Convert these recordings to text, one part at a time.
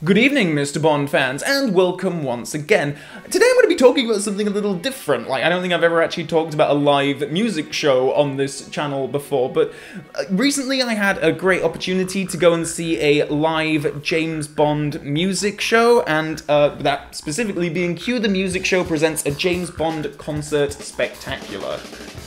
Good evening, Mr. Bond fans, and welcome once again. Today I'm going to be talking about something a little different. I don't think I've ever actually talked about a live music show on this channel before, but recently I had a great opportunity to go and see a live James Bond music show, and that specifically being Cue the Music Show presents a James Bond concert spectacular.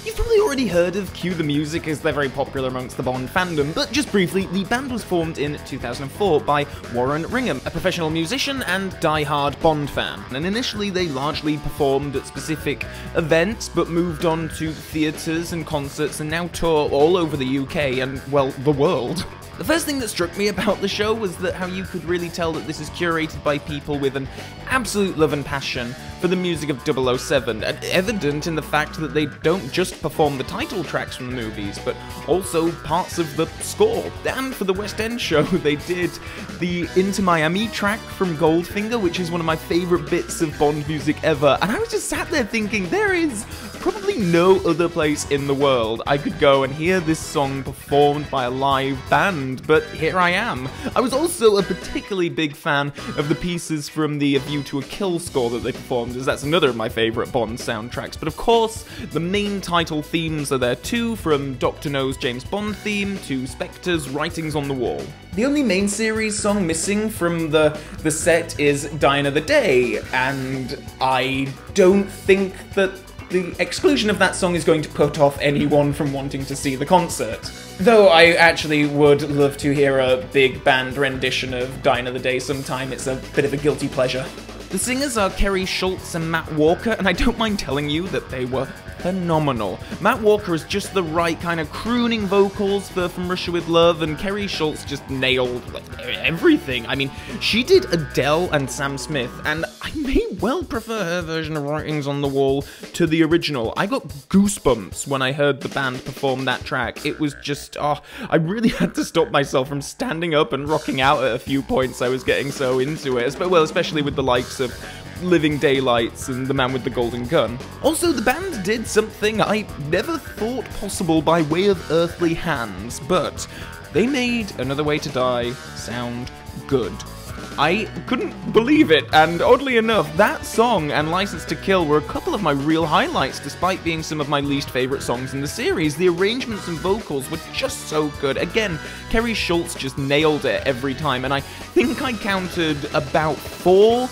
You've probably already heard of Cue the Music, as they're very popular amongst the Bond fandom, but just briefly, the band was formed in 2004 by Warren Ringham, a professional musician and die-hard Bond fan. And initially they largely performed at specific events, but moved on to theatres and concerts and now tour all over the UK and, well, the world. The first thing that struck me about the show was that how you could really tell that this is curated by people with an absolute love and passion for the music of 007, and evident in the fact that they don't just perform the title tracks from the movies, but also parts of the score. And for the West End show, they did the Into Miami track from Goldfinger, which is one of my favourite bits of Bond music ever, and I was just sat there thinking, there is probably no other place in the world I could go and hear this song performed by a live band, but here I am. I was also a particularly big fan of the pieces from the A View to a Kill score that they performed, as that's another of my favourite Bond soundtracks. But of course, the main title themes are there too, from Dr. No's James Bond theme to Spectre's Writings on the Wall. The only main series song missing from the set is Die Another Day, and I don't think that the exclusion of that song is going to put off anyone from wanting to see the concert. Though I actually would love to hear a big band rendition of Die Another Day sometime. It's a bit of a guilty pleasure. The singers are Kerry Schultz and Matt Walker, and I don't mind telling you that they were phenomenal. Matt Walker has just the right kind of crooning vocals for From Russia With Love, and Kerry Schultz just nailed everything. I mean, she did Adele and Sam Smith, and I may well prefer her version of Writings on the Wall to the original. I got goosebumps when I heard the band perform that track. It was just, I really had to stop myself from standing up and rocking out at a few points. I was getting so into it, well, especially with the likes of Living Daylights and The Man with the Golden Gun. Also, the band did something I never thought possible by way of earthly hands, but they made Another Way to Die sound good. I couldn't believe it, and oddly enough, that song and License to Kill were a couple of my real highlights, despite being some of my least favourite songs in the series. The arrangements and vocals were just so good. Again, Kerry Schultz just nailed it every time, and I think I counted about 4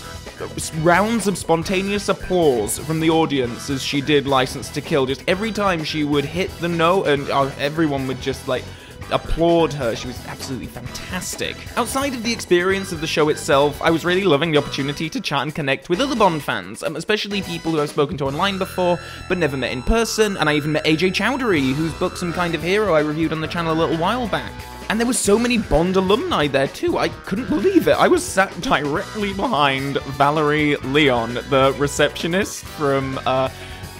rounds of spontaneous applause from the audience as she did License to Kill. Just every time she would hit the note, and everyone would just applaud her. She was absolutely fantastic. Outside of the experience of the show itself, I was really loving the opportunity to chat and connect with other Bond fans, especially people who I've spoken to online before, but never met in person, and I even met AJ Chowdhury, whose book Some Kind of Hero I reviewed on the channel a little while back. And there were so many Bond alumni there too, I couldn't believe it. I was sat directly behind Valerie Leon, the receptionist from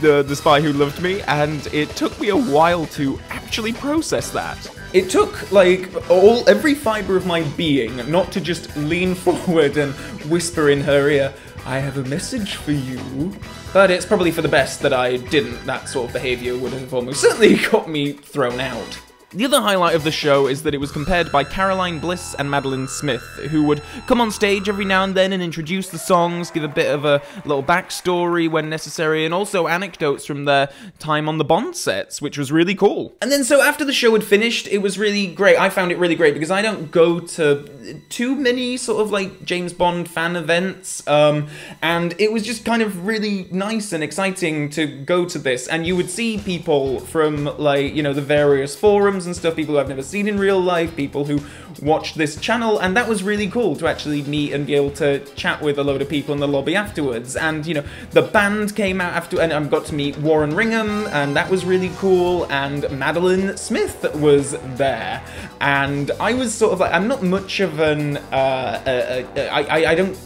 the Spy Who Loved Me, and it took me a while to actually process that. It took, every fibre of my being not to just lean forward and whisper in her ear, "I have a message for you." But it's probably for the best that I didn't. That sort of behaviour would have almost certainly got me thrown out. The other highlight of the show is that it was compared by Caroline Bliss and Madeline Smith, who would come on stage every now and then and introduce the songs, give a bit of a little backstory when necessary, and also anecdotes from their time on the Bond sets, which was really cool. And then so after the show had finished, it was really great. I found it really great because I don't go to too many sort of James Bond fan events, and it was just kind of really nice and exciting to go to this, and you would see people from the various forums and stuff, people who I've never seen in real life, people who watched this channel, and that was really cool to actually meet and be able to chat with a load of people in the lobby afterwards. And the band came out after, and I got to meet Warren Ringham, and that was really cool, and Madeline Smith was there, and I was sort of I'm not much of an I don't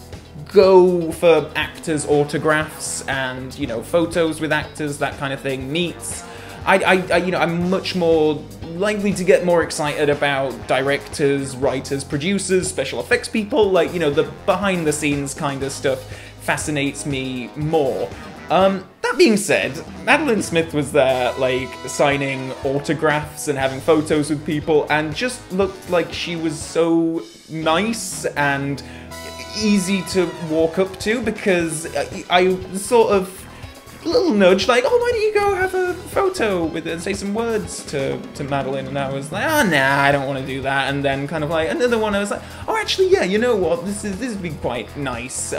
go for actors' autographs and photos with actors, that kind of thing, meets. I'm much more likely to get more excited about directors, writers, producers, special effects people, the behind-the-scenes kind of stuff fascinates me more. That being said, Madeline Smith was there, signing autographs and having photos with people, and just looked like she was so nice and easy to walk up to because I sort of a little nudge, like, oh, why don't you go have a photo with it and say some words to Madeline? And I was like, oh, nah, I don't want to do that. And then kind of like another one, I was like, oh, actually, yeah, you know what? This would be quite nice.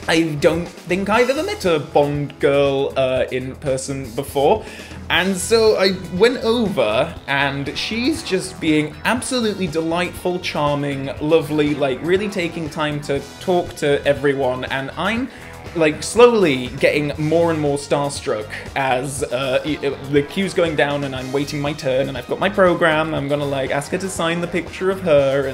I don't think I've ever met a Bond girl in person before. And so I went over, and she's just being absolutely delightful, charming, lovely, like really taking time to talk to everyone. And I'm like slowly getting more and more starstruck as the queue's going down and I'm waiting my turn and I've got my program. I'm gonna like ask her to sign the picture of her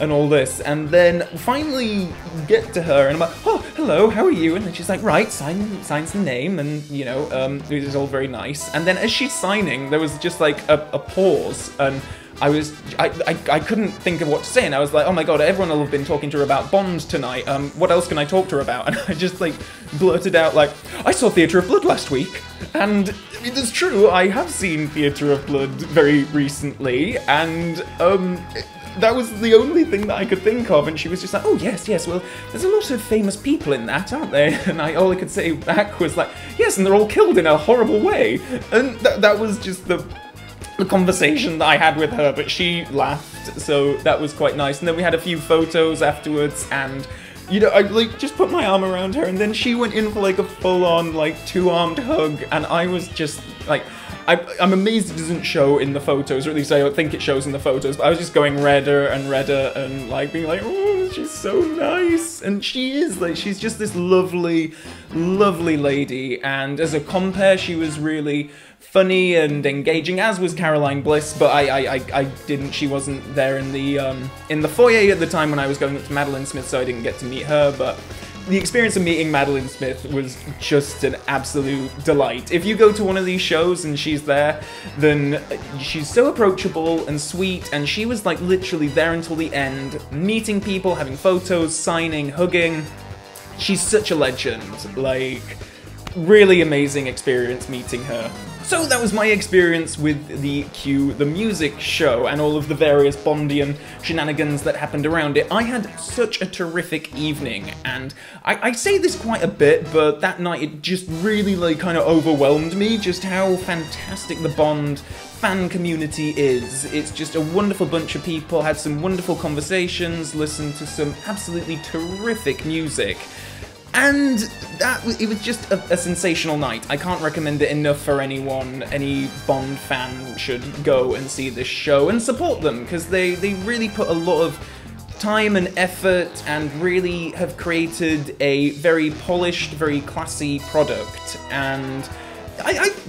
and all this, and then finally get to her and I'm like, oh, hello, how are you? And then she's like, right, signs the name, and you know, it was all very nice. And then as she's signing, there was just like a pause, and I couldn't think of what to say, and I was like, oh my god, everyone will have been talking to her about Bond tonight, what else can I talk to her about? And I just like blurted out like, I saw Theatre of Blood last week, and it is true, I have seen Theatre of Blood very recently, and that was the only thing that I could think of, and she was just like, oh yes, well, there's a lot of famous people in that, aren't there? And all I could say back was like, yes, and they're all killed in a horrible way. And that was just the conversation that I had with her, but she laughed, so that was quite nice. And then we had a few photos afterwards, and you know, I like just put my arm around her, and then she went in for like a full-on like two-armed hug, and I was just like, I'm amazed it doesn't show in the photos, or at least I don't think it shows in the photos, but I was just going redder and redder and like being like, oh, she's so nice. And she is, like, she's just this lovely, lovely lady. And as a compere, she was really funny and engaging, as was Caroline Bliss, but she wasn't there in the foyer at the time when I was going up to Madeline Smith, so I didn't get to meet her, but the experience of meeting Madeline Smith was just an absolute delight. If you go to one of these shows and she's there, then she's so approachable and sweet, and she was like literally there until the end, meeting people, having photos, signing, hugging. She's such a legend, like, really amazing experience meeting her. So that was my experience with the Q, the music show, and all of the various Bondian shenanigans that happened around it. I had such a terrific evening, and I say this quite a bit, but that night it just really like kind of overwhelmed me, just how fantastic the Bond fan community is. It's just a wonderful bunch of people, had some wonderful conversations, listened to some absolutely terrific music. And it was just a sensational night. I can't recommend it enough for anyone. Any Bond fan should go and see this show and support them, because they really put a lot of time and effort and really have created a very polished, very classy product. And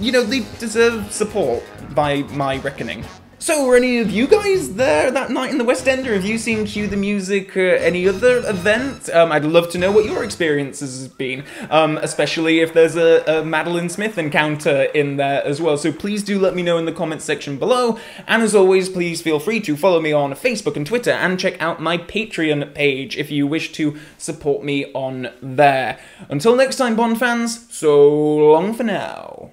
you know, they deserve support by my reckoning. So, were any of you guys there that night in the West End, or have you seen Cue the Music or any other event? I'd love to know what your experiences have been, especially if there's a Madeline Smith encounter in there as well. So please do let me know in the comments section below, and as always, please feel free to follow me on Facebook and Twitter, and check out my Patreon page if you wish to support me on there. Until next time, Bond fans, so long for now.